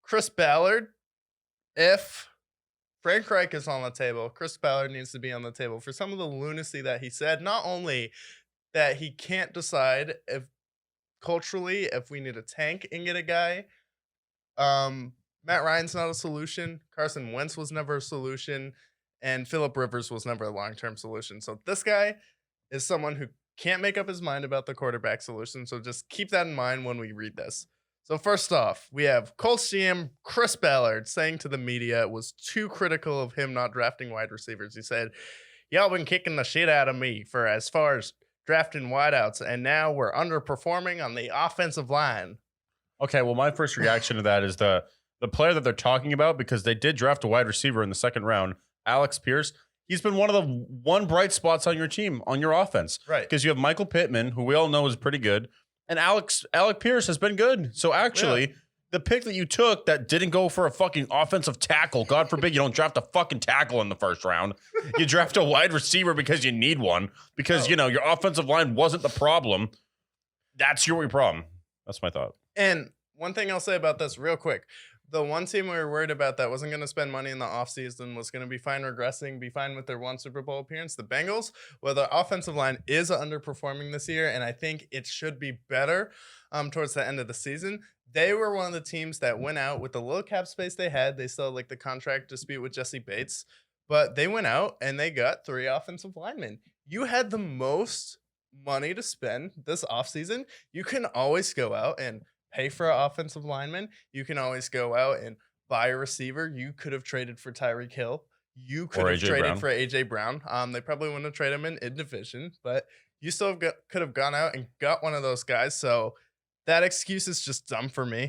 Chris Ballard, if Frank Reich is on the table, Chris Ballard needs to be on the table for some of the lunacy that he said. Not only that he can't decide if culturally if we need a tank and get a guy. Matt Ryan's not a solution. Carson Wentz was never a solution, and Philip Rivers was never a long-term solution. So this guy is someone who can't make up his mind about the quarterback solution. So just keep that in mind when we read this. So first off, we have Colts GM Chris Ballard saying to the media it was too critical of him not drafting wide receivers. He said, "Y'all been kicking the shit out of me for as far as drafting wideouts, and now we're underperforming on the offensive line." Okay, well, my first reaction to that is the player that they're talking about, because they did draft a wide receiver in the second round, Alex Pierce. He's been one of the bright spots on your team, on your offense. Right. Because you have Michael Pittman, who we all know is pretty good, and Alec Pierce has been good. So actually, the pick that you took that didn't go for a fucking offensive tackle, God forbid you don't draft a fucking tackle in the first round. You draft a wide receiver because you need one, because, your offensive line wasn't the problem. That's your problem. That's my thought. And one thing I'll say about this real quick. The one team we were worried about that wasn't going to spend money in the offseason, was going to be fine regressing, be fine with their one Super Bowl appearance, the Bengals. Well, the offensive line is underperforming this year, and I think it should be better towards the end of the season. They were one of the teams that went out with the little cap space they had. They still had the contract dispute with Jesse Bates, but they went out and they got 3 offensive linemen. You had the most money to spend this offseason. You can always go out and pay for an offensive lineman. You can always go out and buy a receiver. You could have traded for Tyreek Hill. You could have traded for A.J. Brown. They probably wouldn't have traded him in division, but you still could have gone out and got one of those guys. So that excuse is just dumb for me.